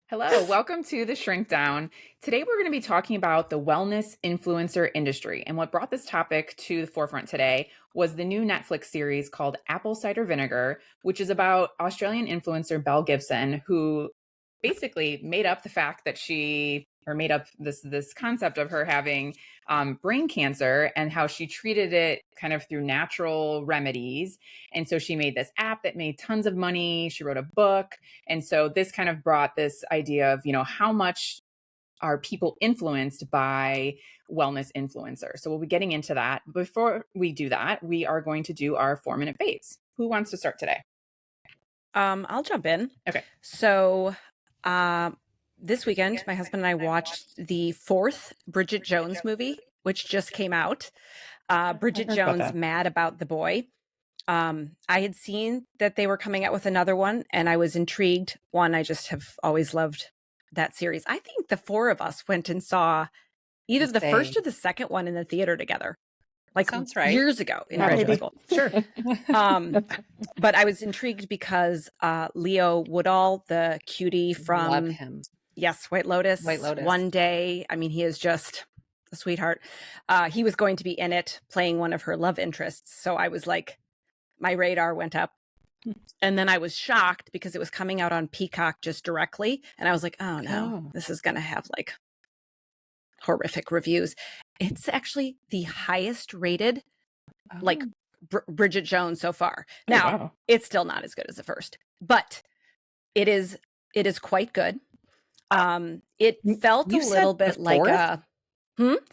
Hello, welcome to the Shrink Down. Today we're going to be talking about the wellness influencer industry. And what brought this topic to the forefront today was the new Netflix series called Apple Cider Vinegar, which is about Australian influencer Belle Gibson, who basically made up the fact that made up this concept of her having brain cancer and how she treated it kind of through natural remedies. And so she made this app that made tons of money. She wrote a book, and so this kind of brought this idea of, how much are people influenced by wellness influencers. So we'll be getting into that. Before we do that, we are going to do our 4-minute phase. Who wants to start today? I'll jump in. Okay. So, this weekend, my husband and I watched the fourth Bridget Jones movie, which just came out. Bridget heard about Jones, that. Mad About the Boy. I had seen that they were coming out with another one, and I was intrigued. One, I just have always loved that series. I think the four of us went and saw either the first or the second one in the theater together, like Sounds right. years ago in Probably. graduate school. Sure. But I was intrigued because Leo Woodall, the cutie Love from him. White Lotus, White Lotus. One Day. I mean, he is just a sweetheart. He was going to be in it playing one of her love interests. So I was like, my radar went up. And then I was shocked because it was coming out on Peacock just directly. And I was like, oh no, this is going to have like horrific reviews. It's actually the highest rated, like Bridget Jones so far. Now, wow. It's still not as good as the first, but it is quite good. It felt You a said little the bit like a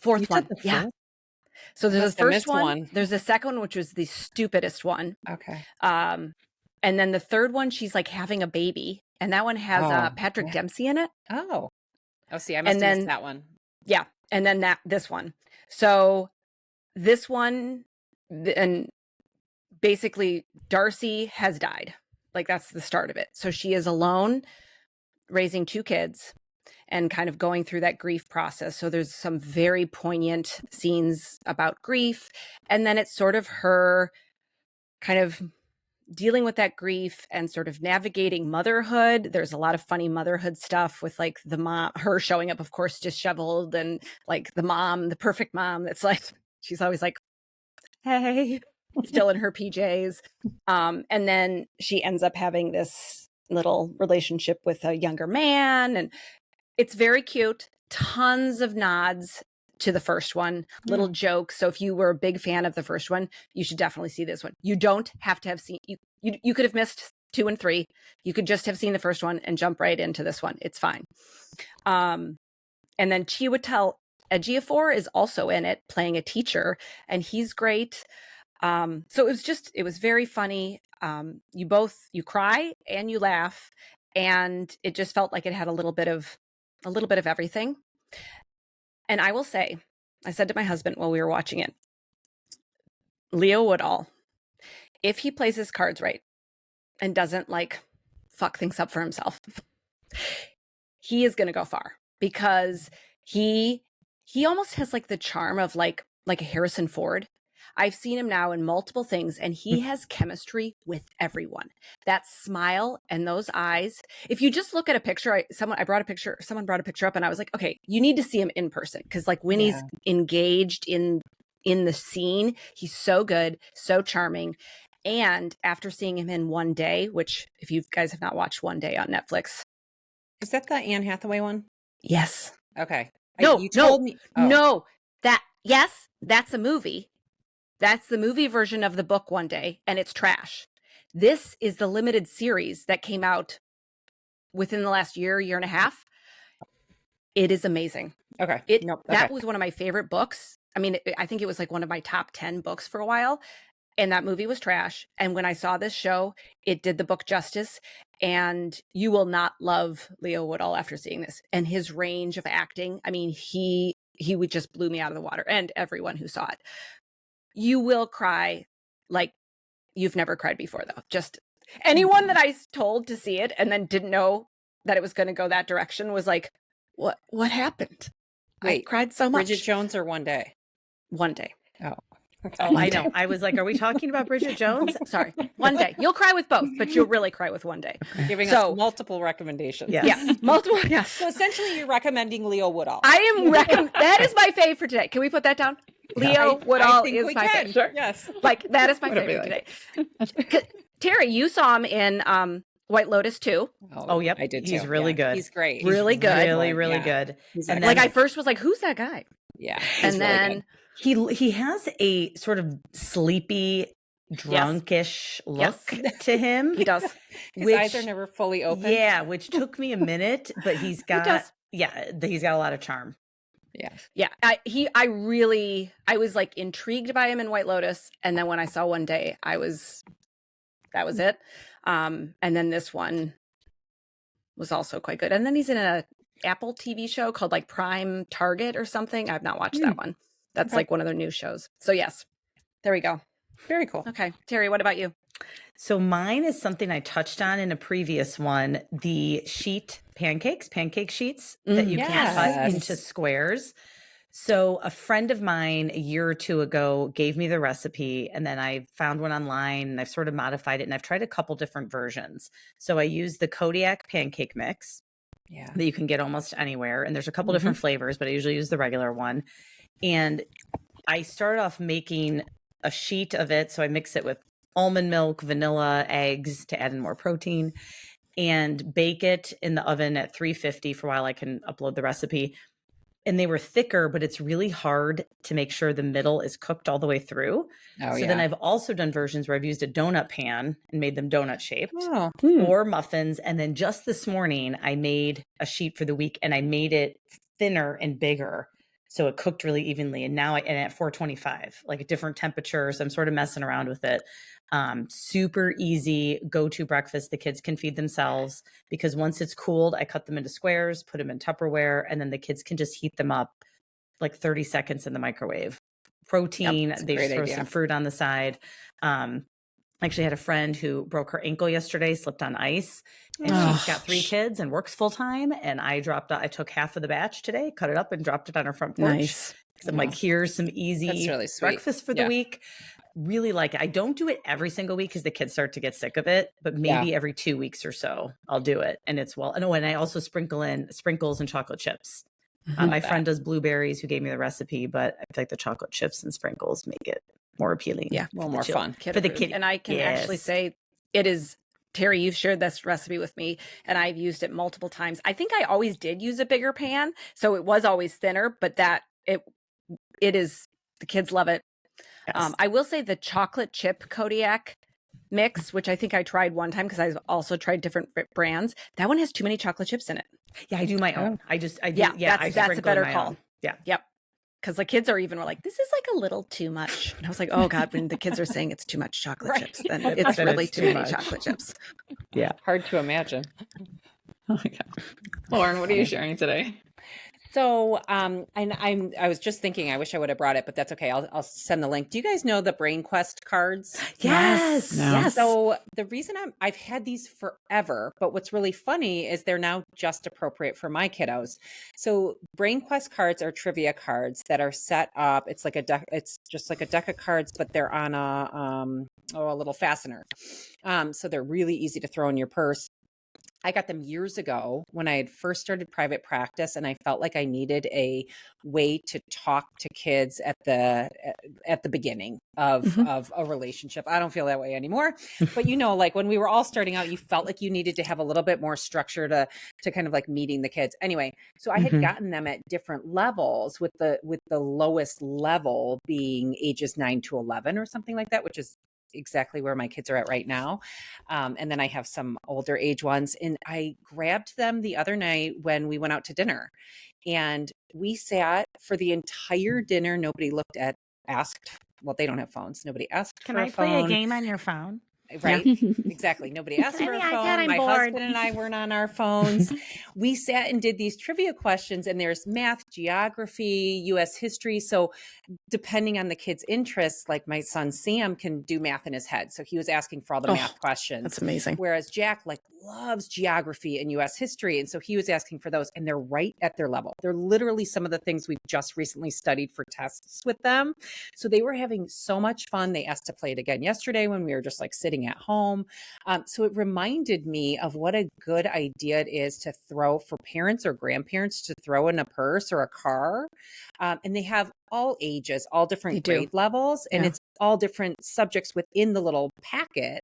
fourth You one. said the Yeah. fourth? So there's Must the have first missed one. one. There's the second one, which was the stupidest one. Okay. And then the third one, she's like having a baby, and that one has Patrick Dempsey in it. Oh, see, I must have missed that one. Yeah, and then this one. So this one, and basically Darcy has died. Like that's the start of it. So she is alone, raising two kids, and kind of going through that grief process. So there's some very poignant scenes about grief, and then it's sort of her kind of dealing with that grief and sort of navigating motherhood. There's a lot of funny motherhood stuff with like the mom, her showing up, of course, disheveled, and like the mom, the perfect mom that's like, she's always like, hey, still in her PJs. And then she ends up having this little relationship with a younger man. And it's very cute. Tons of nods to the first one, little jokes. So if you were a big fan of the first one, you should definitely see this one. You don't have to have seen, you could have missed 2 and 3. You could just have seen the first one and jump right into this one. It's fine. And then Chiwetel Ejiofor is also in it playing a teacher, and he's great. So it was very funny. You cry and you laugh, and it just felt like it had a little bit of everything. And I will say, I said to my husband while we were watching it, Leo Woodall, if he plays his cards right and doesn't like fuck things up for himself, he is going to go far, because he almost has like the charm of like a Harrison Ford. I've seen him now in multiple things, and he has chemistry with everyone. That smile and those eyes. If you just look at a picture, someone brought a picture up, and I was like, okay, you need to see him in person, because like when he's engaged in the scene, he's so good, so charming. And after seeing him in One Day, which if you guys have not watched One Day on Netflix, Is that the Anne Hathaway one? yes, Okay. you told me. Oh. No, that's a movie. That's the movie version of the book One Day, and it's trash. This is the limited series that came out within the last year and a half. It is amazing. Okay. That was one of my favorite books. I mean, I think it was like one of my top 10 books for a while, and that movie was trash. And when I saw this show, it did the book justice, and you will not love Leo Woodall after seeing this. And his range of acting, I mean, he would just blew me out of the water, and everyone who saw it. You will cry like you've never cried before, though. Just anyone that I told to see it and then didn't know that it was going to go that direction was like, what happened? Wait, I cried so much. Bridget Jones or One Day? One Day. Oh, Oh, I know. I was like, are we talking about Bridget Jones? Sorry. One day. You'll cry with both, but you'll really cry with one day. Giving us multiple recommendations. Yes. Yes. Multiple. Yes. So essentially you're recommending Leo Woodall. I am that is my fave for today. Can we put that down? Leo Woodall is my fave. Sure. Yes. Like, that is my favorite today. Terry, you saw him in White Lotus too. Oh, yep. I did too. He's really good. He's great. Really good. Really good. And then, like, I first was like, who's that guy? Yeah. And then he has a sort of sleepy, drunkish look to him. He does. His eyes are never fully open. Yeah, which took me a minute, but he's got he's got a lot of charm. Yeah. I was like intrigued by him in White Lotus, and then when I saw One Day, that was it. And then this one was also quite good. And then he's in a Apple TV show called like Prime Target or something. I've not watched that one. That's like one of their new shows. So yes, there we go. Very cool. Okay. Terry, what about you? So mine is something I touched on in a previous one, the pancake sheets that you can cut into squares. So a friend of mine a year or two ago gave me the recipe, and then I found one online and I've sort of modified it, and I've tried a couple different versions. So I use the Kodiak pancake mix that you can get almost anywhere. And there's a couple different flavors, but I usually use the regular one. And I started off making a sheet of it. So I mix it with almond milk, vanilla, eggs to add in more protein, and bake it in the oven at 350 for a while. I can upload the recipe. And they were thicker, but it's really hard to make sure the middle is cooked all the way through. Then I've also done versions where I've used a donut pan and made them donut shaped or muffins. And then just this morning, I made a sheet for the week and I made it thinner and bigger. So it cooked really evenly. And now and at 425, like at different temperatures, I'm sort of messing around with it. Super easy go-to breakfast. The kids can feed themselves because once it's cooled, I cut them into squares, put them in Tupperware, and then the kids can just heat them up like 30 seconds in the microwave. Protein, they just throw some fruit on the side. I actually had a friend who broke her ankle yesterday, slipped on ice, and she's got 3 kids and works full time. And I took half of the batch today, cut it up and dropped it on her front porch. Nice. I'm like, here's some easy breakfast for the week. Really like it. I don't do it every single week because the kids start to get sick of it, but maybe every 2 weeks or so I'll do it. And it's and I also sprinkle in sprinkles and chocolate chips. My friend does blueberries who gave me the recipe, but I feel like the chocolate chips and sprinkles make it more appealing. Yeah, a little more fun for the kid. And I can actually say it is, Terry, you've shared this recipe with me and I've used it multiple times. I think I always did use a bigger pan, so it was always thinner, but it is, the kids love it. Yes. I will say the chocolate chip Kodiak mix, which I think I tried one time because I've also tried different brands. That one has too many chocolate chips in it. Yeah, I do my own. That's a better call. Own. Yeah. Yep. Because the kids were like, this is like a little too much. And I was like, oh God, when the kids are saying it's too much chocolate chips, then it's really too many chocolate chips. Yeah. Hard to imagine. Oh my God. Lauren, what are you sharing today? So, I was just thinking, I wish I would have brought it, but that's okay. I'll send the link. Do you guys know the Brain Quest cards? Yes. No. Yes. So the reason I've had these forever, but what's really funny is they're now just appropriate for my kiddos. So Brain Quest cards are trivia cards that are set up. It's like it's just like a deck of cards, but they're on a little fastener. So they're really easy to throw in your purse. I got them years ago when I had first started private practice, and I felt like I needed a way to talk to kids at the beginning of a relationship. I don't feel that way anymore, but like when we were all starting out, you felt like you needed to have a little bit more structure to kind of like meeting the kids. Anyway, so I had gotten them at different levels, with the lowest level being ages 9 to 11 or something like that, which is exactly where my kids are at right now. And then I have some older age ones, and I grabbed them the other night when we went out to dinner, and we sat for the entire dinner. Nobody asked. Well, they don't have phones. Nobody asked. Can for I a play phone. a game on your phone? Right. Exactly. Nobody asked for a phone. My husband and I weren't on our phones. We sat and did these trivia questions, and there's math, geography, US history. So depending on the kid's interests, like my son Sam can do math in his head. So he was asking for all the math questions. That's amazing. Whereas Jack loves geography and US history. And so he was asking for those, and they're right at their level. They're literally some of the things we've just recently studied for tests with them. So they were having so much fun. They asked to play it again yesterday when we were just sitting at home. So it reminded me of what a good idea it is to throw for parents or grandparents to throw in a purse or a car. And they have all ages, all different grade levels, and it's all different subjects within the little packet,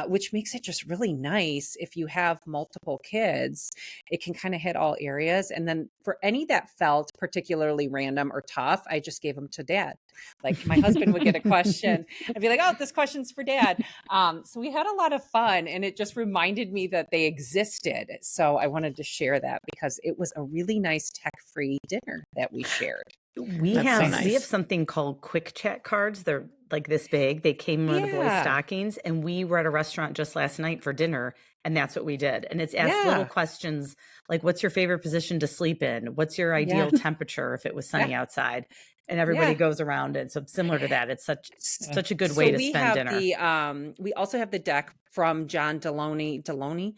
which makes it just really nice. If you have multiple kids, it can kind of hit all areas. And then for any that felt particularly random or tough, I just gave them to dad. Like my husband would get a question. I'd be like, oh, this question's for dad. So we had a lot of fun, and it just reminded me that they existed. So I wanted to share that because it was a really nice tech-free dinner that we shared. We have something called quick chat cards. They're this big. They came in one of the boys' stockings, and we were at a restaurant just last night for dinner, and that's what we did. And it's asked little questions like, what's your favorite position to sleep in? What's your ideal temperature if it was sunny outside? And everybody goes around it. So similar to that, it's such a good way to spend dinner. We also have the deck from John Deloney,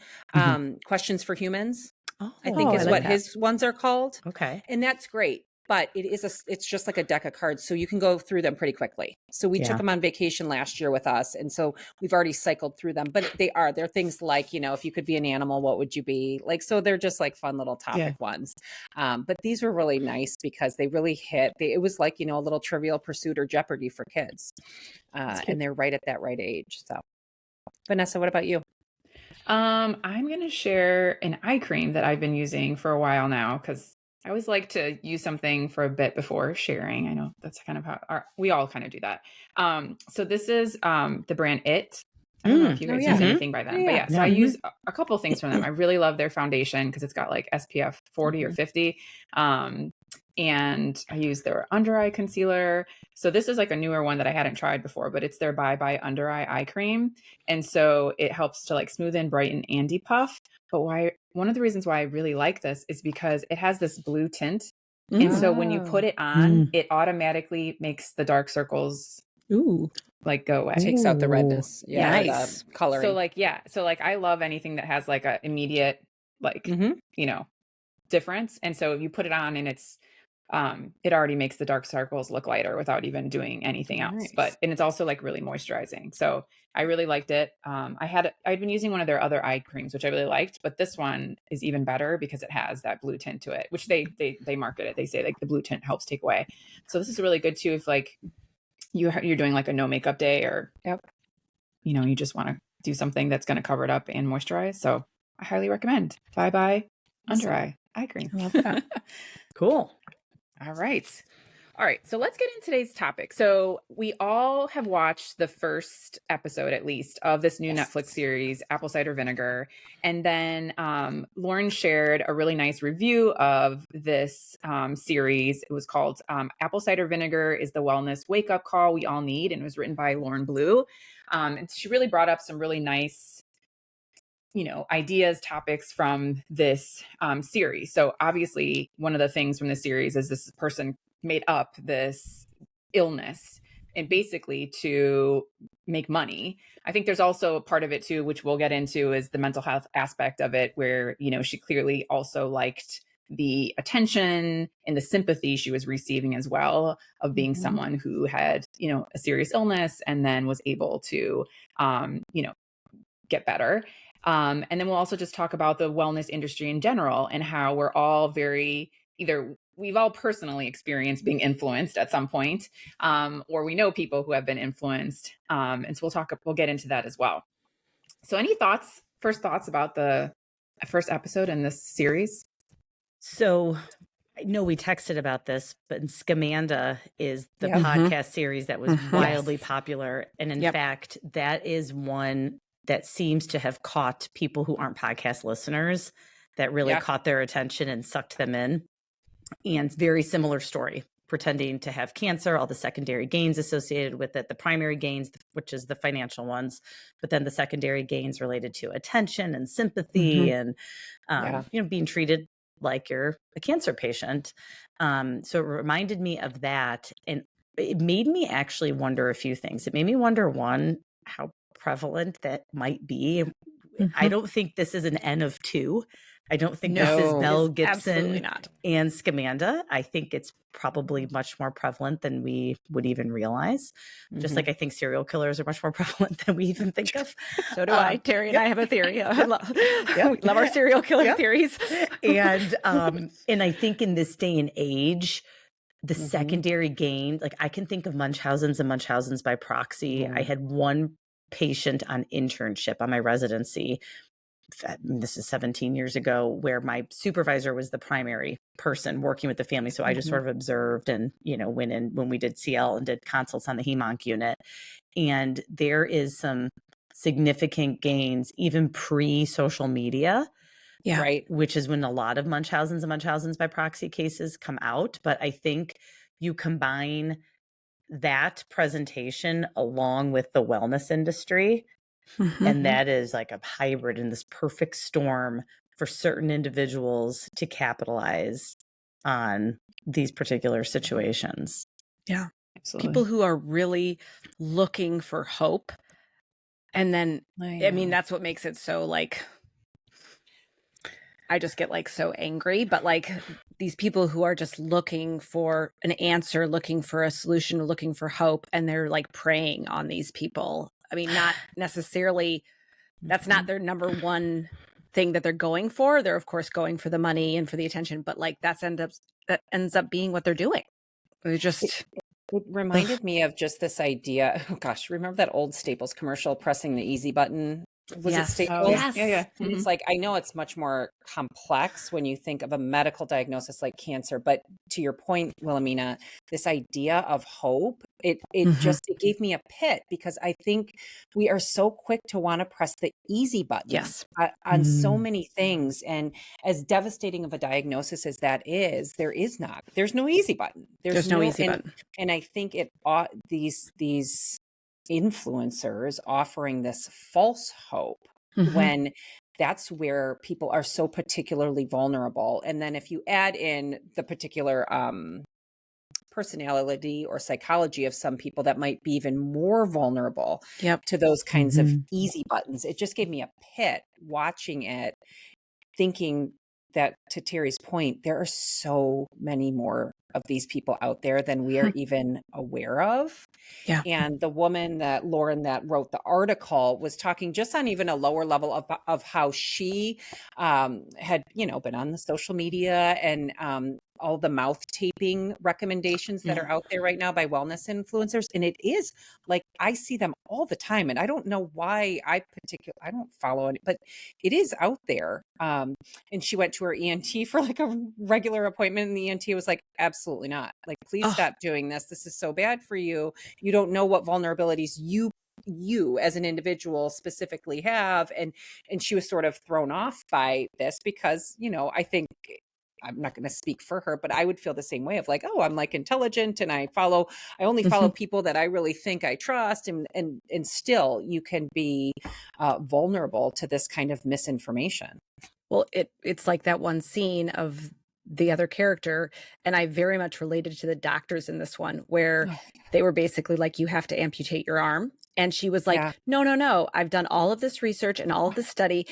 Questions for Humans, I think is what his ones are called. Okay. And that's great. But it's just like a deck of cards. So you can go through them pretty quickly. So we took them on vacation last year with us. And so we've already cycled through them, but they're things like, if you could be an animal, what would you be? So they're just fun little topic ones. But these were really nice because they really it was a little Trivial Pursuit or Jeopardy for kids. And they're right at that right age. So Vanessa, what about you? I'm going to share an eye cream that I've been using for a while now because I always like to use something for a bit before sharing. I know that's kind of how we all kind of do that. So this is the brand It. I don't know if you guys use anything by them, but so I use a couple of things from them. I really love their foundation because it's got SPF 40 or 50. And I use their under eye concealer. So this is a newer one that I hadn't tried before, but it's their Bye Bye Under Eye Cream. And so it helps to smoothen, brighten, and depuff. But one of the reasons why I really like this is because it has this blue tint. And so when you put it on, it automatically makes the dark circles go away. Takes out the redness. Yeah. Nice. The coloring. So I love anything that has a immediate difference. And so if you put it on and it's it already makes the dark circles look lighter without even doing anything else. Nice. And it's also really moisturizing. So I really liked it. I'd been using one of their other eye creams, which I really liked, but this one is even better because it has that blue tint to it, which they market it. They say the blue tint helps take away. So this is really good too if you're doing a no makeup day or you just want to do something that's going to cover it up and moisturize. So I highly recommend Bye Bye Under Eye Cream. I love that. Cool. All right. So let's get into today's topic. So we all have watched the first episode, at least, of this new Netflix series, Apple Cider Vinegar. And then Lauren shared a really nice review of this series. It was called Apple Cider Vinegar is the Wellness Wake-Up Call We All Need. And it was written by Lauren Blue. And she really brought up some really nice ideas, topics from this series. So obviously one of the things from this series is this person made up this illness and basically to make money. I think there's also a part of it too, which we'll get into, is the mental health aspect of it, where, she clearly also liked the attention and the sympathy she was receiving as well of being someone who had, a serious illness and then was able to, get better. And then we'll also just talk about the wellness industry in general and how we're all we've all personally experienced being influenced at some point, or we know people who have been influenced. And so we'll get into that as well. So any first thoughts about the first episode in this series? So I know we texted about this, but Scamanda is the podcast series that was wildly popular. And in fact, that is one that seems to have caught people who aren't podcast listeners, that really caught their attention and sucked them in. And very similar story. pretending to have cancer, all the secondary gains associated with it, the primary gains, which is the financial ones, but then the secondary gains related to attention and sympathy and, being treated like you're a cancer patient. So it reminded me of that. And it made me actually wonder a few things. It made me wonder, one, how prevalent that might be. I don't think this is an N of two. I don't think this is Mel Gibson and Scamanda. I think it's probably much more prevalent than we would even realize. Just like I think serial killers are much more prevalent than we even think of. So do I. Terry and I have a theory. We love our serial killer theories. And I think in this day and age, the secondary gain, like I can think of Munchausen's and Munchausen's by proxy. I had one patient on internship on my residency. This is 17 years ago, where my supervisor was the primary person working with the family. So I just sort of observed and, went in when we did CL and did consults on the hemonc unit. And there is some significant gains, even pre-social media. Yeah. Right. Which is when a lot of Munchausen's and Munchausen's by proxy cases come out. But I think you combine that presentation along with the wellness industry, and that is like a hybrid in this perfect storm for certain individuals to capitalize on these particular situations. Yeah. Absolutely. People who are really looking for hope. And then, I mean, that's what makes it so like, I just get like so angry, but like these people who are just looking for an answer, looking for a solution, looking for hope, and they're like preying on these people. I mean, not necessarily, that's not their number one thing that they're going for. They're of course going for the money and for the attention, but like that ends up being what they're doing. They're just It reminded me of just this idea. Oh gosh, remember that old Staples commercial, pressing the easy button? Was it Staples? Yes. Yeah. It's like, I know it's much more complex when you think of a medical diagnosis like cancer, but to your point, Wilhelmina, this idea of hope, it gave me a pit, because I think we are so quick to want to press the easy button on so many things. And as devastating of a diagnosis as that is, there's no easy button. There's no easy button. And I think these influencers offering this false hope when that's where people are so particularly vulnerable. And then if you add in the particular personality or psychology of some people that might be even more vulnerable to those kinds of easy buttons, it just gave me a pit watching it, thinking that, to Terry's point, there are so many more of these people out there than we are even aware of. Yeah. And the woman Lauren that wrote the article was talking just on even a lower level of how she had, been on the social media and all the mouth taping recommendations that are out there right now by wellness influencers. And it is like, I see them all the time, and I don't know why I don't follow it, but it is out there. And she went to her ENT for like a regular appointment, and the ENT was like, absolutely not. Like, please stop doing this. This is so bad for you. You don't know what vulnerabilities you as an individual specifically have. And she was sort of thrown off by this because, I think, I'm not going to speak for her, but I would feel the same way of like, oh, I'm like intelligent and I only follow people that I really think I trust. And still you can be vulnerable to this kind of misinformation. Well, it's like that one scene of the other character, and I very much related to the doctors in this one, where they were basically like, you have to amputate your arm. And she was like, no, I've done all of this research and all of this study.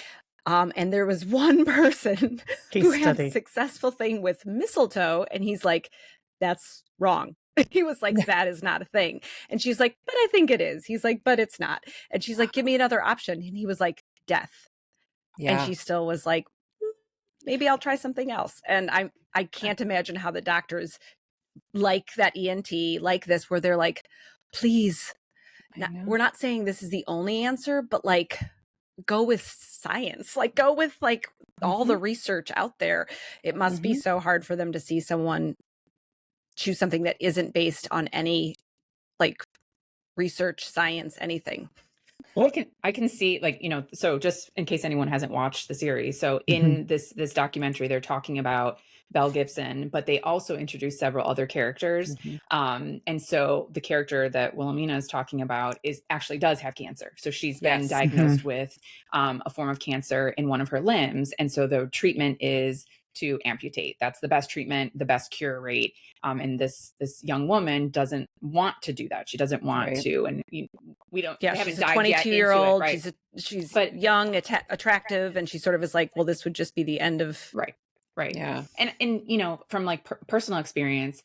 And there was one person who had a successful thing with mistletoe, and he's like, that's wrong. He was like, that is not a thing. And she's like, but I think it is. He's like, but it's not. And she's like, give me another option. And he was like, death. And she still was like, maybe I'll try something else. And I can't imagine how the doctors like that ENT, like this, where they're like, please, we're not saying this is the only answer, but like, go with science, like go with like all the research out there. It must be so hard for them to see someone choose something that isn't based on any like research, science, anything. I can see, like, so just in case anyone hasn't watched the series. So in this documentary, they're talking about Belle Gibson, but they also introduce several other characters. And so the character that Wilhelmina is talking about does have cancer. So she's been diagnosed with a form of cancer in one of her limbs. And so the treatment is to amputate. That's the best treatment, the best cure rate. And this young woman doesn't want to do that. She doesn't want to. And we don't. Yeah, they haven't she's a dived yet into it, 22-year-old. right? She's young, attractive, and she sort of is like, well, this would just be the end of Right. Yeah. And from like personal experience,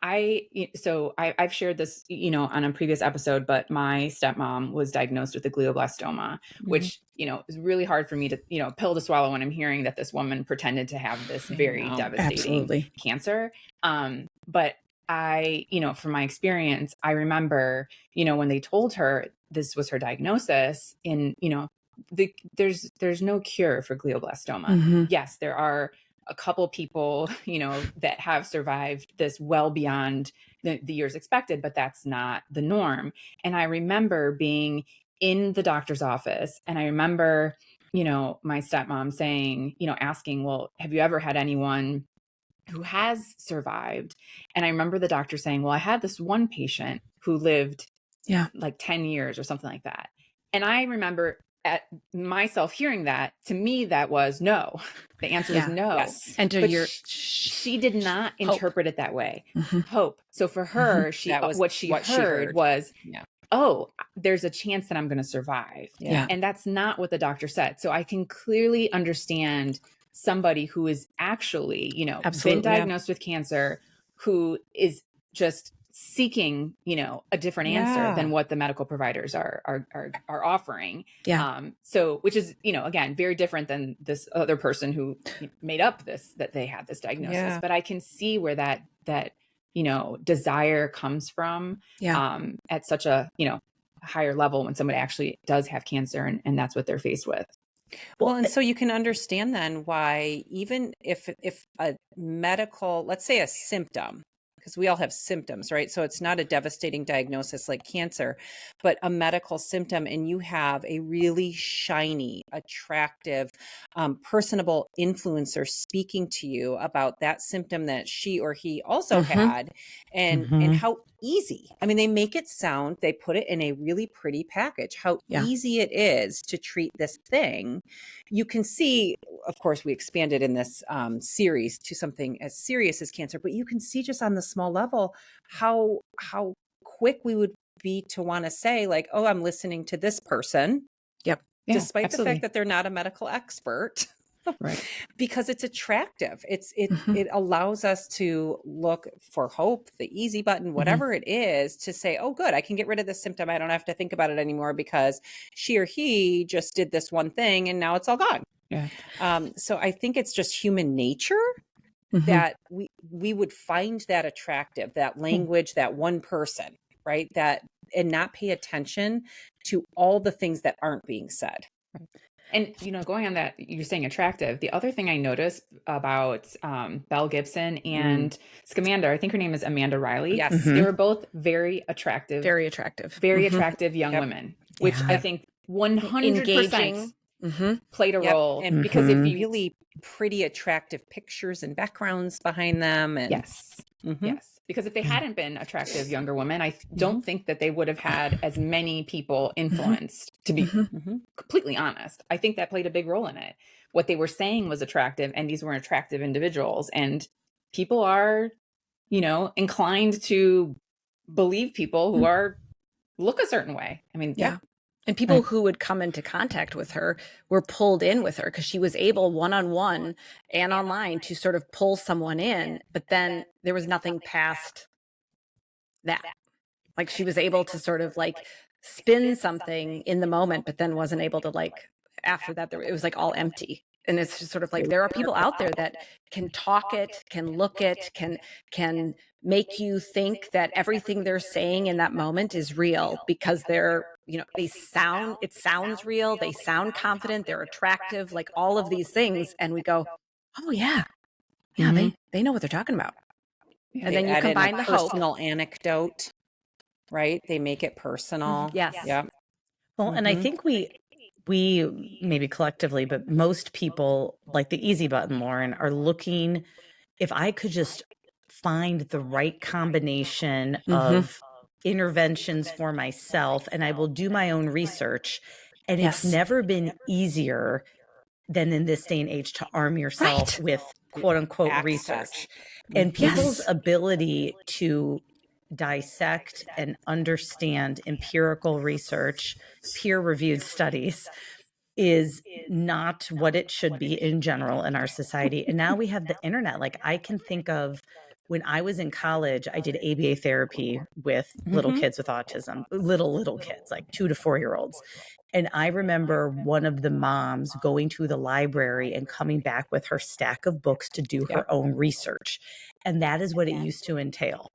I've shared this, on a previous episode, but my stepmom was diagnosed with a glioblastoma, which, is really hard for me to, pill to swallow when I'm hearing that this woman pretended to have this very devastating cancer. But from my experience, I remember, when they told her this was her diagnosis there's no cure for glioblastoma. Yes, there are a couple people, that have survived this well beyond the years expected, but that's not the norm. And I remember being in the doctor's office, and I remember, my stepmom saying, asking, well, have you ever had anyone who has survived? And I remember the doctor saying, well, I had this one patient who lived like 10 years or something like that. And I remember at myself hearing that. To me, that was no. The answer is no. Yes. And to she did not interpret it that way. Hope. So for her, what she heard was, oh, there's a chance that I'm going to survive. And that's not what the doctor said. So I can clearly understand somebody who is actually, been diagnosed with cancer, who is just seeking, a different answer than what the medical providers are offering. So, which is, again, very different than this other person who made up that they had this diagnosis. But I can see where that desire comes from at such a, higher level when somebody actually does have cancer and that's what they're faced with. Well, and so you can understand then why, even if a medical, let's say a symptom, because we all have symptoms, right? So it's not a devastating diagnosis like cancer, but a medical symptom, and you have a really shiny, attractive, personable influencer speaking to you about that symptom that she or he also had, and how easy. I mean, they make it sound, they put it in a really pretty package, how easy it is to treat this thing. You can see, of course, we expanded in this series to something as serious as cancer, but you can see just on the small level how quick we would be to want to say, like, oh, I'm listening to this person. Despite the fact that they're not a medical expert. Right. Because it's attractive. It allows us to look for hope, the easy button, whatever it is, to say, oh, good, I can get rid of this symptom. I don't have to think about it anymore because she or he just did this one thing and now it's all gone. So I think it's just human nature that we would find that attractive, that language, that one person, right? And not pay attention to all the things that aren't being said. And, going on that, you're saying attractive. The other thing I noticed about Belle Gibson and Scamander, I think her name is Amanda Riley. Yes. They were both very attractive young women, which I think 100% played a role. And because of really pretty attractive pictures and backgrounds behind them. And yes. Because if they hadn't been attractive younger women, I don't think that they would have had as many people influenced, to be completely honest. I think that played a big role in it. What they were saying was attractive, and these were attractive individuals. And people are, inclined to believe people who look a certain way. I mean, And people who would come into contact with her were pulled in with her because she was able one-on-one and online to sort of pull someone in, but then there was nothing past that. Like she was able to sort of like spin something in the moment, but then wasn't able to after that, it was like all empty. And it's just sort of like, there are people out there that can talk it, can look it, can make you think that everything they're saying in that moment is real because they're, it sounds real. They sound confident. They're attractive, like all of these things. And we go, oh yeah. Yeah. They know what they're talking about. And then you combine the personal anecdote, right? They make it personal. Yes. Yeah. Well, and I think we maybe collectively, but most people, like the easy button, Lauren, are looking, if I could just find the right combination of interventions for myself, and I will do my own research. And it's Yes. never been easier than in this day and age to arm yourself Right. with quote unquote Access. research. And people's Yes. ability to dissect and understand empirical research, peer reviewed studies, is not what it should be in general in our society. And now we have the internet. Like, I can think of when I was in college, I did ABA therapy with little kids with autism, little kids, like 2 to 4 year olds. And I remember one of the moms going to the library and coming back with her stack of books to do her own research. And that is what it used to entail.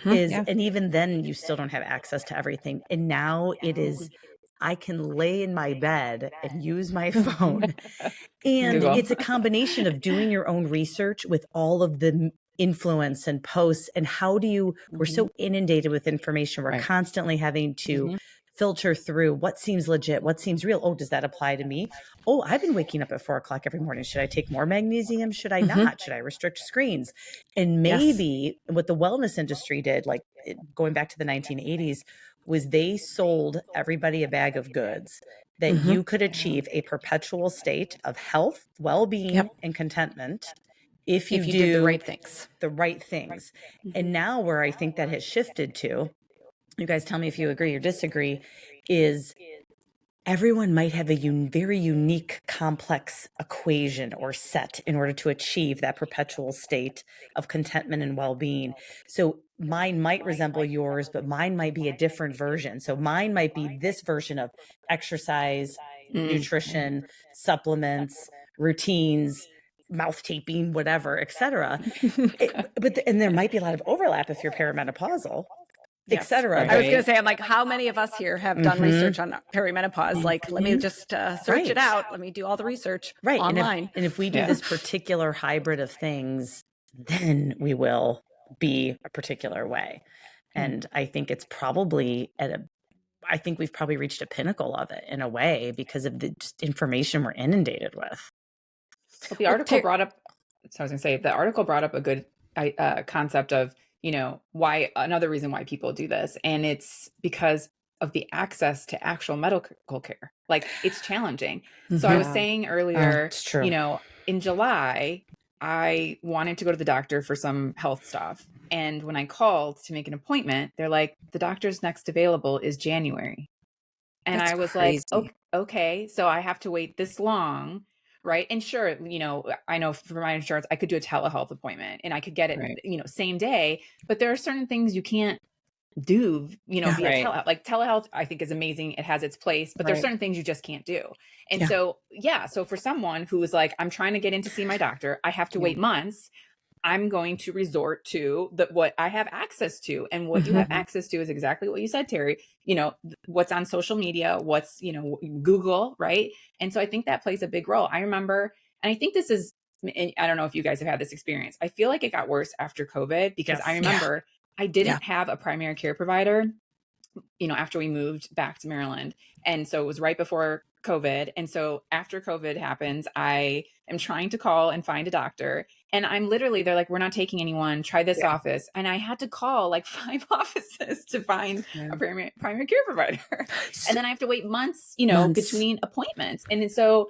And even then you still don't have access to everything. And now it is, I can lay in my bed and use my phone. And Google. it's a combination of doing your own research with all of the influence and posts. And how do you, we're so inundated with information. We're constantly having to filter through what seems legit, what seems real. Oh, does that apply to me? Oh, I've been waking up at 4 o'clock every morning. Should I take more magnesium? Should I not? Should I restrict screens? And maybe what the wellness industry did, like going back to the 1980s, was they sold everybody a bag of goods that you could achieve a perpetual state of health, well-being, and contentment if you did the right things. the right things. And now where I think that has shifted to, you guys tell me if you agree or disagree, is everyone might have a very unique, complex equation or set in order to achieve that perpetual state of contentment and well-being. So mine might resemble yours, but mine might be a different version. So mine might be this version of exercise, nutrition, supplements, routines, mouth taping, whatever, etc. And there might be a lot of overlap if you're perimenopausal, etc. I was going to say, I'm like, how many of us here have done research on perimenopause? Like, let me just search it out. Let me do all the research online. And if we do this particular hybrid of things, then we will be a particular way. And I think it's probably I think we've probably reached a pinnacle of it in a way because of the just information we're inundated with. Well, the article brought up, so I was going to say, the article brought up a good concept of, why, another reason why people do this. And it's because of the access to actual medical care. Like, it's challenging. So I was saying earlier, It's true. In July, I wanted to go to the doctor for some health stuff. And when I called to make an appointment, they're like, the doctor's next available is January. And I was like, okay, so I have to wait this long. Right. And sure, I know for my insurance, I could do a telehealth appointment and I could get it, same day. But there are certain things you can't do, via telehealth. Like, telehealth, I think, is amazing. It has its place, but there's certain things you just can't do. And so for someone who is like, I'm trying to get in to see my doctor, I have to wait months. I'm going to resort to what I have access to. And what you have access to is exactly what you said, Terry, what's on social media, what's, Google, right? And so I think that plays a big role. I remember, and I think this is, I don't know if you guys have had this experience. I feel like it got worse after COVID because I remember I didn't have a primary care provider, after we moved back to Maryland. And so it was right before COVID. And so after COVID happens, I am trying to call and find a doctor. And I'm literally, they're like, we're not taking anyone, try this office. And I had to call like 5 offices to find a primary care provider. And then I have to wait months, between appointments. And then so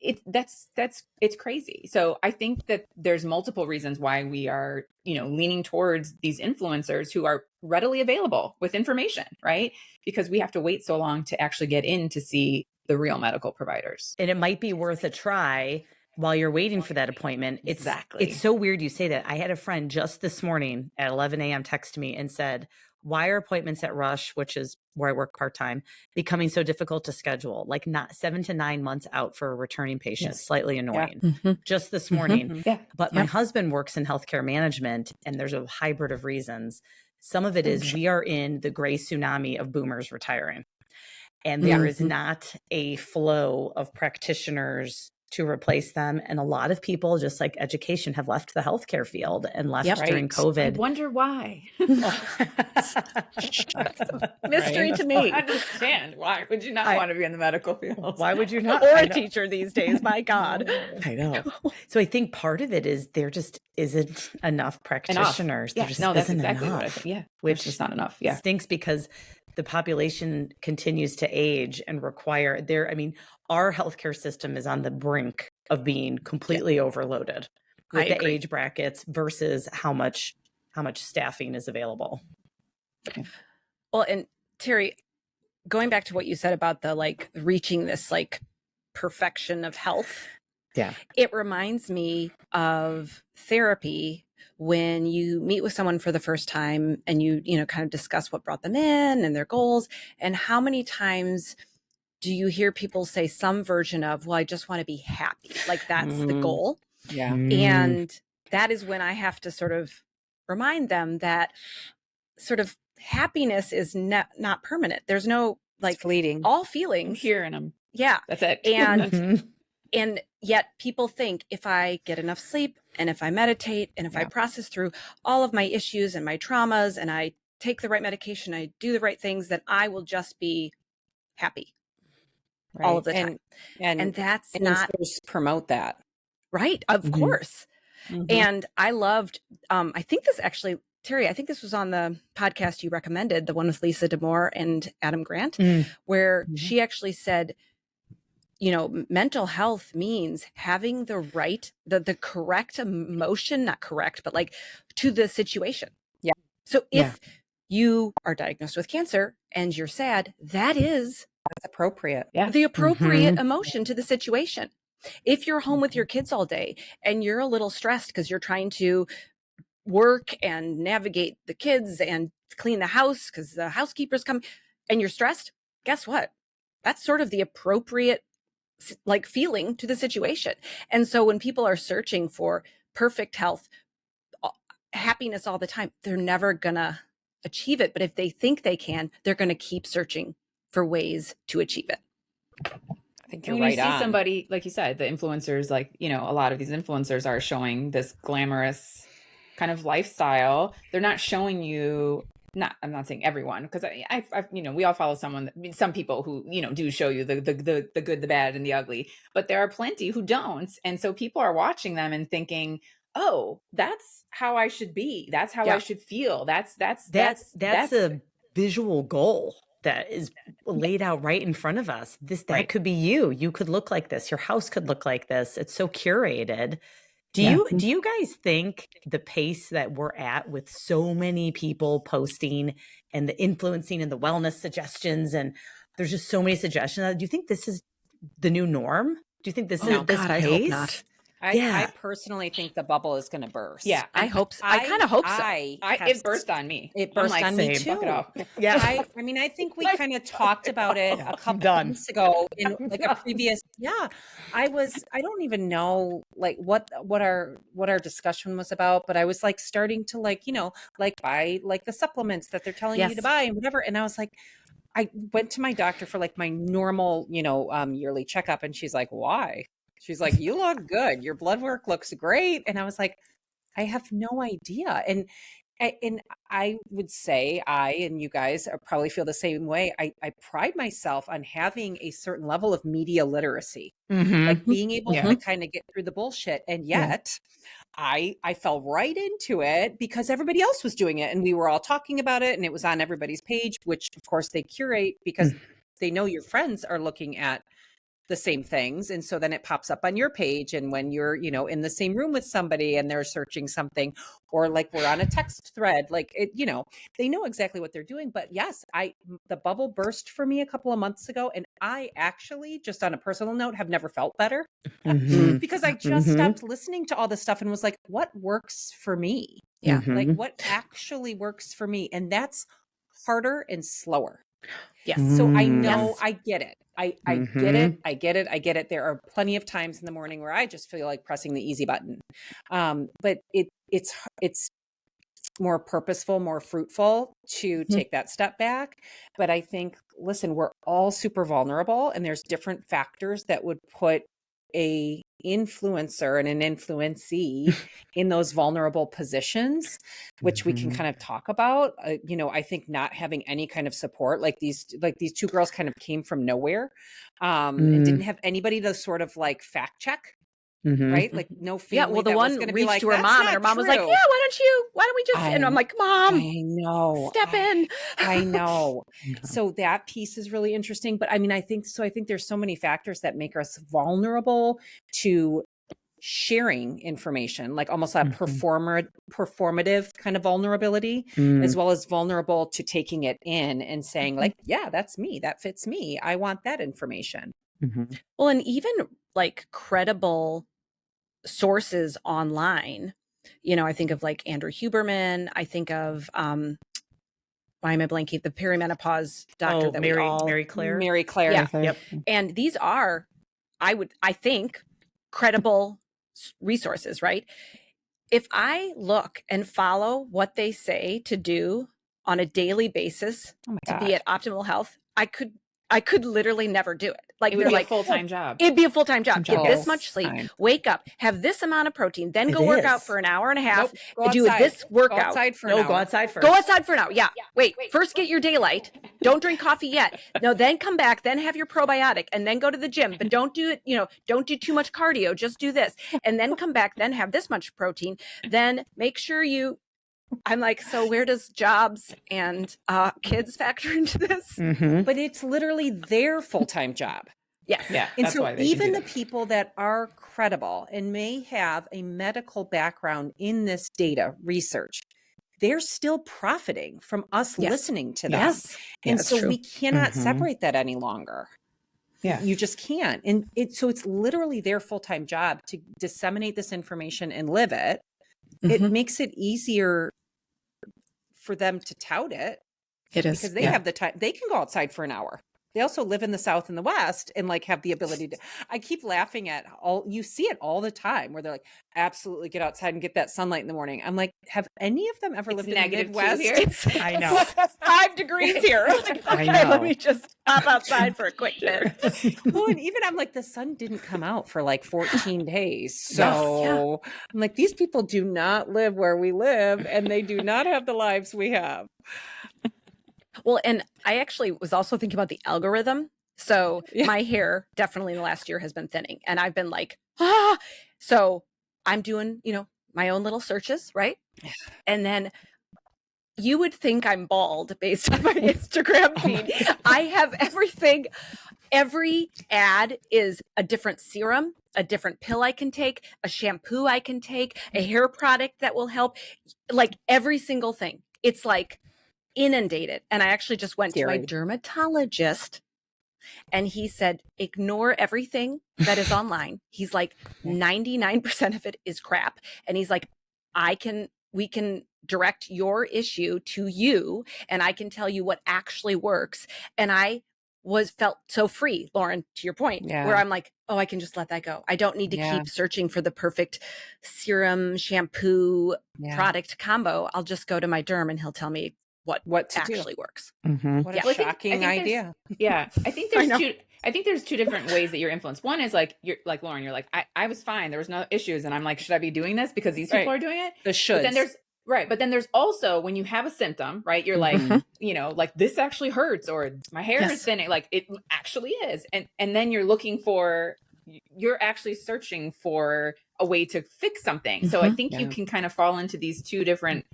it's crazy. So I think that there's multiple reasons why we are, leaning towards these influencers who are readily available with information, right? Because we have to wait so long to actually get in to see the real medical providers. And it might be worth a try while you're waiting for that appointment. It's so weird you say that. I had a friend just this morning at 11 a.m. text me and said, why are appointments at Rush, which is where I work part-time, becoming so difficult to schedule? Like, not 7 to 9 months out for a returning patient. Slightly annoying. Just this morning. But my husband works in healthcare management, and there's a hybrid of reasons. Some of it is we are in the gray tsunami of boomers retiring. And there is not a flow of practitioners to replace them. And a lot of people, just like education, have left the healthcare field and left during COVID. I wonder why. That's a mystery to me. I understand. Why would you not want to be in the medical field? Why would you not? Or a teacher these days, my God. I know. So I think part of it is there just isn't enough practitioners. Yeah, There just that's isn't exactly enough, what I think. Yeah, which is not enough. Yeah, stinks because the population continues to age and require I mean, our healthcare system is on the brink of being completely overloaded with the age brackets versus how much staffing is available. Okay. Well, and Terry, going back to what you said about the like reaching this like perfection of health. Yeah. It reminds me of therapy when you meet with someone for the first time and you know, kind of discuss what brought them in and their goals. And how many times do you hear people say some version of, well, I just want to be happy. Like that's the goal. Yeah. And that is when I have to sort of remind them that sort of happiness is not permanent. There's no like it's fleeting. All feelings. I'm hearing them. Yeah. That's it. And and yet people think if I get enough sleep and if I meditate and if I process through all of my issues and my traumas and I take the right medication, I do the right things, that I will just be happy all of the time. And that's not promote that. Right. Of course. And I loved, I think this actually, Terry, I think this was on the podcast you recommended, the one with Lisa DeMore and Adam Grant, where she actually said, you know, mental health means having the right, the correct emotion, not correct, but like to the situation. Yeah. So if you are diagnosed with cancer and you're sad, that's appropriate. Yeah. The appropriate emotion to the situation. If you're home with your kids all day and you're a little stressed because you're trying to work and navigate the kids and clean the house because the housekeeper's come and you're stressed, guess what? That's sort of the appropriate like feeling to the situation. And so when people are searching for perfect health, happiness all the time, they're never gonna achieve it. But if they think they can, they're gonna keep searching for ways to achieve it. I think you're when right you see on. somebody, like you said, the influencers, like, you know, a lot of these influencers are showing this glamorous kind of lifestyle. They're not showing you, I'm not saying everyone, because I you know, we all follow some people who, you know, do show you the good, the bad, and the ugly, but there are plenty who don't. And so people are watching them and thinking, oh, that's how I should be. That's how I should feel. That's a visual goal that is laid out right in front of us. That could be you. You could look like this. Your house could look like this. It's so curated. Do you guys think the pace that we're at with so many people posting and the influencing and the wellness suggestions, and there's just so many suggestions, do you think this is the new norm? Do you think this is this pace? I hope not. I personally think the bubble is going to burst. Yeah, I hope so. I kind of hope so. It burst on me. It burst on me too. Fuck it off. Yeah. I mean, I think we kind of talked about it a couple months ago in like a previous. Yeah, I don't even know like what our discussion was about, but I was like starting to like, you know, like buy like the supplements that they're telling you to buy and whatever. And I was like, I went to my doctor for like my normal, you know, yearly checkup, and she's like, why? She's like, you look good. Your blood work looks great. And I was like, I have no idea. And I would say and you guys probably feel the same way. I pride myself on having a certain level of media literacy, like being able to kind of get through the bullshit. And yet I fell right into it because everybody else was doing it and we were all talking about it and it was on everybody's page, which of course they curate because they know your friends are looking at the same things. And so then it pops up on your page. And when you're, you know, in the same room with somebody and they're searching something, or like we're on a text thread, like it, you know, they know exactly what they're doing. But yes, the bubble burst for me a couple of months ago. And I actually, just on a personal note, have never felt better because I just stopped listening to all this stuff and was like, what works for me? Yeah. Like what actually works for me? And that's harder and slower. Yes. So I know I get it. I get it. There are plenty of times in the morning where I just feel like pressing the easy button. But it's more purposeful, more fruitful to take that step back. But I think, listen, we're all super vulnerable and there's different factors that would put a influencer and an influencee in those vulnerable positions, which we can kind of talk about. I think not having any kind of support, like these two girls kind of came from nowhere, and didn't have anybody to sort of like fact check. Right? Like no family. Yeah, well, the that was one gonna be reached like, to her "That's mom, and not her mom was like, "Yeah, true." why don't we just?" And I'm like, "Mom, I know. step in." I know. So that piece is really interesting. But I mean, I think there's so many factors that make us vulnerable to sharing information, like almost a performative kind of vulnerability, as well as vulnerable to taking it in and saying like, yeah, that's me. That fits me. I want that information. Well, and even like credible sources online, I think of like Andrew Huberman. I think of why am I blanking? The perimenopause doctor that Mary Claire. Mary Claire. Yeah. Yep. And these are, I think, credible resources, right? If I look and follow what they say to do on a daily basis to be at optimal health, I could literally never do it. Like it would they're be like a full-time job. It'd be a full-time job. Get this Yes. much sleep, wake up, have this amount of protein, then go It work is. out for an hour and a half, Nope. do this workout. Go outside for an hour. Go outside first. Go outside for an hour. Yeah. Wait, first get your daylight. Don't drink coffee yet. No, then come back, then have your probiotic, and then go to the gym. But don't do it, don't do too much cardio. Just do this. And then come back, then have this much protein. Then make sure I'm like, so where does jobs and kids factor into this? But it's literally their full-time job. Yes. Yeah. And that's so why they even can the do that. people that are credible and may have a medical background in this data research, they're still profiting from us listening to them. Yes. And that's so true. we cannot separate that any longer. Yeah. You just can't. And so it's literally their full-time job to disseminate this information and live it. It makes it easier for them to tout it. It is. Because they have the time. They can go outside for an hour. They also live in the South and the West and like have the ability to, I keep laughing at you see it all the time where they're like, absolutely get outside and get that sunlight in the morning. I'm like, have any of them ever lived in the Midwest? Here. I know. 5 degrees here. Like, I okay, know. let me just hop outside for a quick bit. Well, and even I'm like, the sun didn't come out for like 14 days. So I'm like, these people do not live where we live and they do not have the lives we have. Well, and I actually was also thinking about the algorithm. So my hair definitely in the last year has been thinning. And I've been like, so I'm doing, my own little searches, right? And then you would think I'm bald based on my Instagram feed. I have everything. Every ad is a different serum, a different pill I can take, a shampoo I can take, a hair product that will help. Like every single thing. It's like inundated. And I actually just went to my dermatologist and he said, ignore everything that is online. He's like, 99% of it is crap. And he's like, we can direct your issue to you and I can tell you what actually works. And I felt so free, Lauren, to your point, where I'm like, oh, I can just let that go. I don't need to keep searching for the perfect serum, shampoo, product combo. I'll just go to my derm and he'll tell me what actually works. What a shocking idea. Yeah. I think there's two different ways that you're influenced. One is like, you're like, Lauren, you're like, I was fine. There was no issues. And I'm like, should I be doing this because these people are doing it? The shoulds. But then there's also when you have a symptom, right? You're like, like this actually hurts or my hair is thinning. Like it actually is. And then you're actually searching for a way to fix something. So I think you can kind of fall into these two different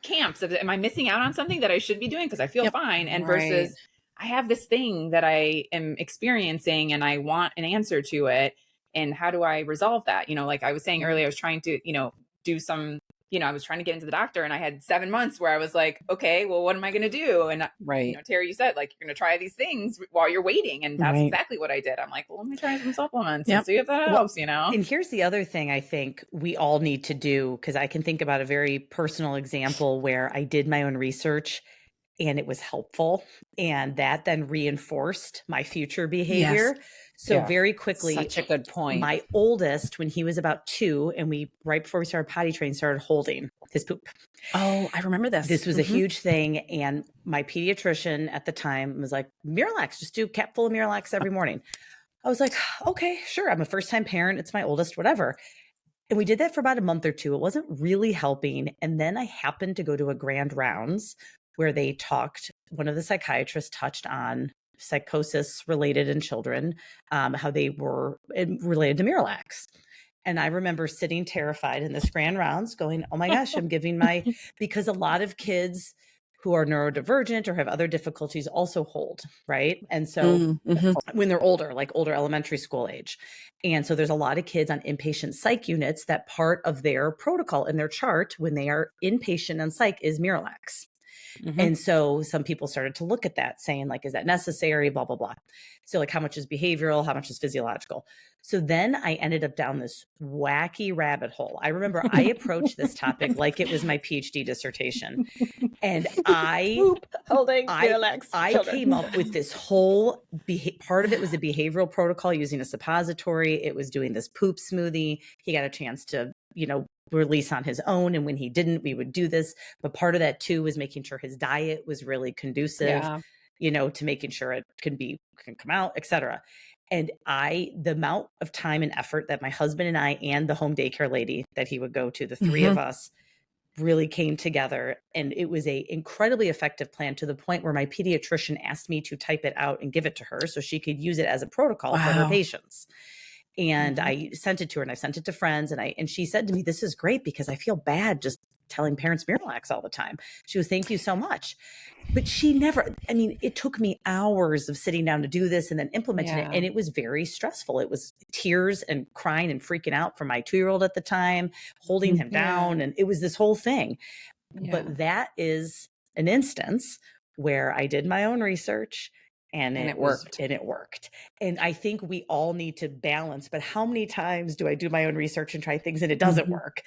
camps of, am I missing out on something that I should be doing because I feel fine? And versus I have this thing that I am experiencing and I want an answer to it. And how do I resolve that? Like I was saying earlier, I was trying to, do some, I was trying to get into the doctor and I had 7 months where I was like, okay, well, what am I going to do? And, Terry, you said like, you're going to try these things while you're waiting. And that's exactly what I did. I'm like, well, let me try some supplements and see if that helps, And here's the other thing I think we all need to do, because I can think about a very personal example where I did my own research and it was helpful. And that then reinforced my future behavior. Yes. So very quickly, such a good point. My oldest, when he was about 2 and right before we started potty training, started holding his poop. Oh, I remember this. This was a huge thing. And my pediatrician at the time was like, Miralax, just do a cap full of Miralax every morning. I was like, okay, sure. I'm a first time parent. It's my oldest, whatever. And we did that for about a month or two. It wasn't really helping. And then I happened to go to a grand rounds where one of the psychiatrists touched on psychosis related in children, how they were related to Miralax. And I remember sitting terrified in this grand rounds going, oh my gosh, I'm giving because a lot of kids who are neurodivergent or have other difficulties also hold, right? And so when they're older, like older elementary school age. And so there's a lot of kids on inpatient psych units that part of their protocol in their chart when they are inpatient on psych is Miralax. And so some people started to look at that saying like, is that necessary? Blah, blah, blah. So like how much is behavioral? How much is physiological? So then I ended up down this wacky rabbit hole. I remember I approached this topic like it was my PhD dissertation. And I came up with this whole part of it was a behavioral protocol using a suppository. It was doing this poop smoothie. He got a chance to, release on his own. And when he didn't, we would do this. But part of that too was making sure his diet was really conducive, to making sure it can come out, et cetera. And the amount of time and effort that my husband and I and the home daycare lady that he would go to, the three of us, really came together. And it was a incredibly effective plan to the point where my pediatrician asked me to type it out and give it to her so she could use it as a protocol for her patients. And I sent it to her and I sent it to friends. And she said to me, this is great because I feel bad just telling parents Miralax all the time. She was, thank you so much. But it took me hours of sitting down to do this and then implementing it. And it was very stressful. It was tears and crying and freaking out for my 2-year-old at the time, holding him down. And it was this whole thing. But that is an instance where I did my own research and it worked. And I think we all need to balance, but how many times do I do my own research and try things and it doesn't work?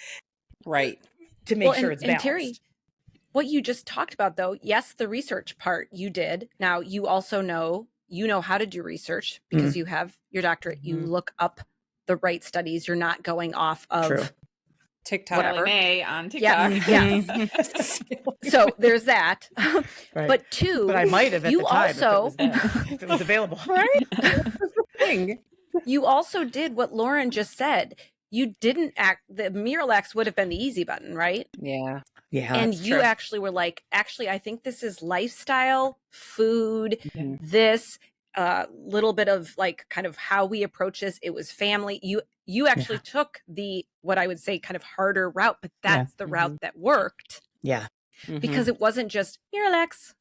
Right. To make sure it's balanced. Terry, what you just talked about though, yes, the research part you did. Now you also know how to do research because you have your doctorate. You look up the right studies. You're not going off of TikTok. Whatever. May on TikTok. Yes. So there's that. Right. But I might have at the time if it was available. Right? You also did what Lauren just said. You didn't the Miralax would have been the easy button, right? Yeah. Yeah. And you actually were like, I think this is lifestyle, food, this little bit of like kind of how we approach this. It was family. You actually took what I would say kind of harder route, but that's the route that worked. Yeah. Because it wasn't just Miralax.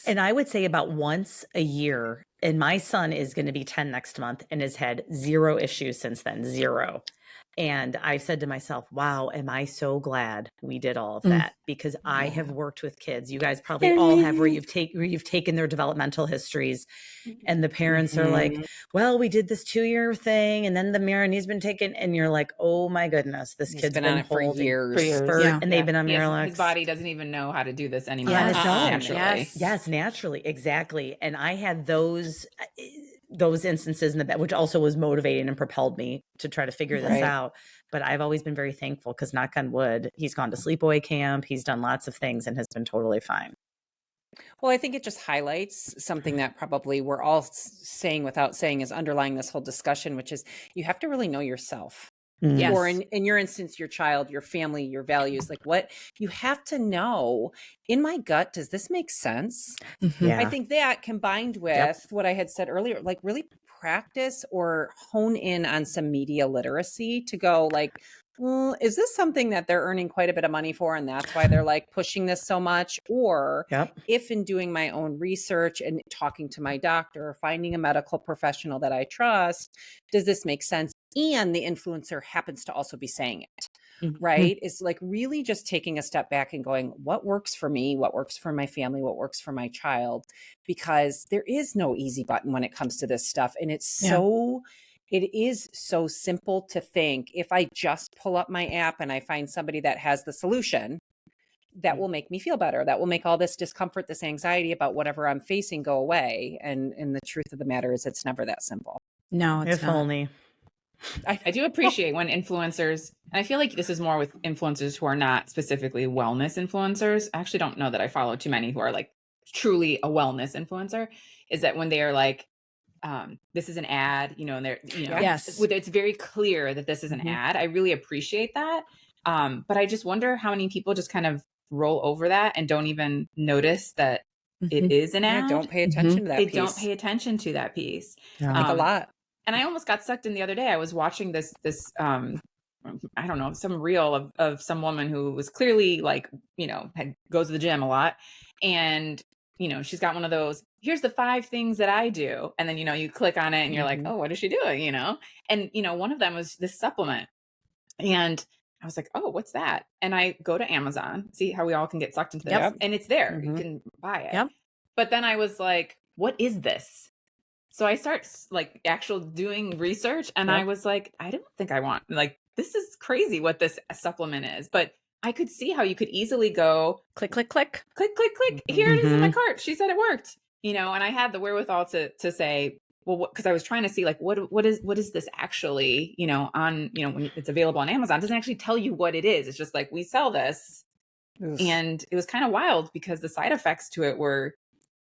And I would say about once a year, and my son is going to be 10 next month and has had 0 issues since then, 0. And I said to myself, wow, am I so glad we did all of that? Because I have worked with kids. You guys probably all have where you've taken their developmental histories and the parents are like, well, we did this 2-year thing and then the mirror and he's been taken. And you're like, oh my goodness, this kid's been on it for years. And they've been on Miralax. His body doesn't even know how to do this anymore. Naturally. Yes, naturally. Exactly. And I had those instances which also was motivating and propelled me to try to figure this out. But I've always been very thankful because knock on wood, he's gone to sleepaway camp. He's done lots of things and has been totally fine. Well, I think it just highlights something that probably we're all saying without saying is underlying this whole discussion, which is you have to really know yourself. Yes. Or in your instance, your child, your family, your values, like what you have to know in my gut. Does this make sense? I think that combined with what I had said earlier, like really practice or hone in on some media literacy to go like, well, is this something that they're earning quite a bit of money for? And that's why they're like pushing this so much. Or if in doing my own research and talking to my doctor or finding a medical professional that I trust, does this make sense? And the influencer happens to also be saying it, right? It's like really just taking a step back and going, what works for me? What works for my family? What works for my child? Because there is no easy button when it comes to this stuff. And it's it is so simple to think if I just pull up my app and I find somebody that has the solution, that will make me feel better. That will make all this discomfort, this anxiety about whatever I'm facing go away. And the truth of the matter is it's never that simple. No, it's not. Only. I do appreciate when influencers, and I feel like this is more with influencers who are not specifically wellness influencers. I actually don't know that I follow too many who are like truly a wellness influencer, is that when they are like, this is an ad, and they're, Yes. it's very clear that this is an ad. I really appreciate that. But I just wonder how many people just kind of roll over that and don't even notice that it is an ad. Don't pay attention to that They piece. don't pay attention to that piece. I think a lot. And I almost got sucked in the other day. I was watching this I don't know, some reel of some woman who was clearly like, goes to the gym a lot. And, she's got one of those, here's the 5 things that I do. And then, you click on it and you're like, oh, what is she doing? And, one of them was this supplement. And I was like, oh, what's that? And I go to Amazon, see how we all can get sucked into this. And it's there. You can buy it. But then I was like, what is this? So I start like actual doing research, and I was like, I don't think I want, like, this is crazy what this supplement is. But I could see how you could easily go click, click, click, click, click, click. Here it is in my cart. She said it worked, and I had the wherewithal to say, well, because I was trying to see like, what is this actually, on, when it's available on Amazon, it doesn't actually tell you what it is. It's just like, we sell this. And it was kind of wild because the side effects to it were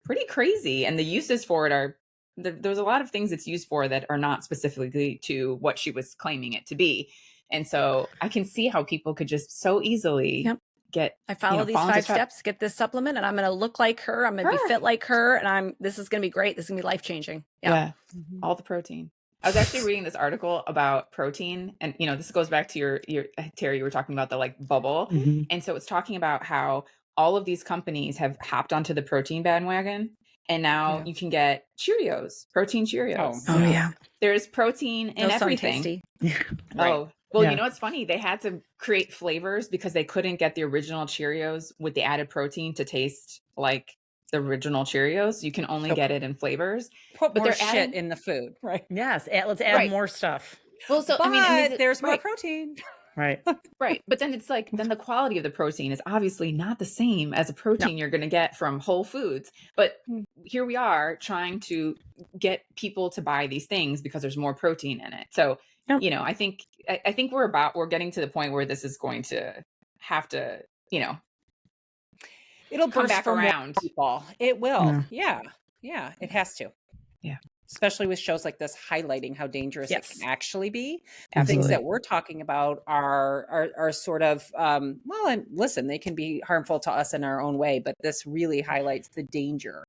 pretty crazy. And the uses for it are, there's a lot of things it's used for that are not specifically to what she was claiming it to be. And so I can see how people could just so easily get, I follow these 5 steps, get this supplement, and I'm going to look like her. I'm going to be fit like her. And this is going to be great. This is going to be life-changing. All the protein. I was actually reading this article about protein, and this goes back to your Terry, you were talking about the like bubble. And so it's talking about how all of these companies have hopped onto the protein bandwagon, and now you can get Cheerios, protein Cheerios. Oh yeah. There's protein in everything. Oh, well, it's funny. They had to create flavors because they couldn't get the original Cheerios with the added protein to taste like the original Cheerios. You can only get it in flavors. But they're shit in the food, right? Yes, let's add more stuff. Well, so but, I mean, there's more protein. Right. Right. But then it's like, then the quality of the protein is obviously not the same as a protein you're going to get from Whole Foods. But here we are trying to get people to buy these things because there's more protein in it. So, I think we're getting to the point where this is going to have to, it'll come burst back around. People. It will. Yeah. It has to. Yeah. Especially with shows like this highlighting how dangerous it can actually be. The Absolutely. things that we're talking about are sort of, and listen, they can be harmful to us in our own way, but this really highlights the danger.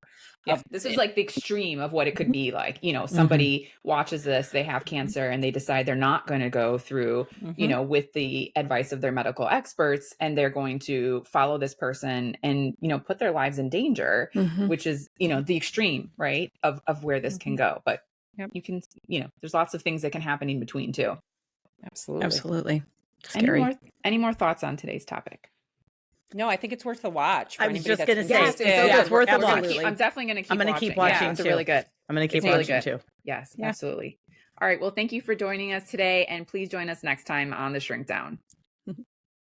This is like the extreme of what it could be like. Somebody watches this, they have cancer, and they decide they're not going to go through, with the advice of their medical experts, and they're going to follow this person and, put their lives in danger, which is, the extreme, right, of where this can go. But you can, there's lots of things that can happen in between too. Absolutely. Scary. Any more thoughts on today's topic? No, I think it's worth the watch. I was just going to say, it's worth a watch. I'm definitely going to keep I'm going to keep watching it's too. really good. I'm going to keep watching too. Yes, absolutely. All right. Well, thank you for joining us today, and please join us next time on The Shrink Down.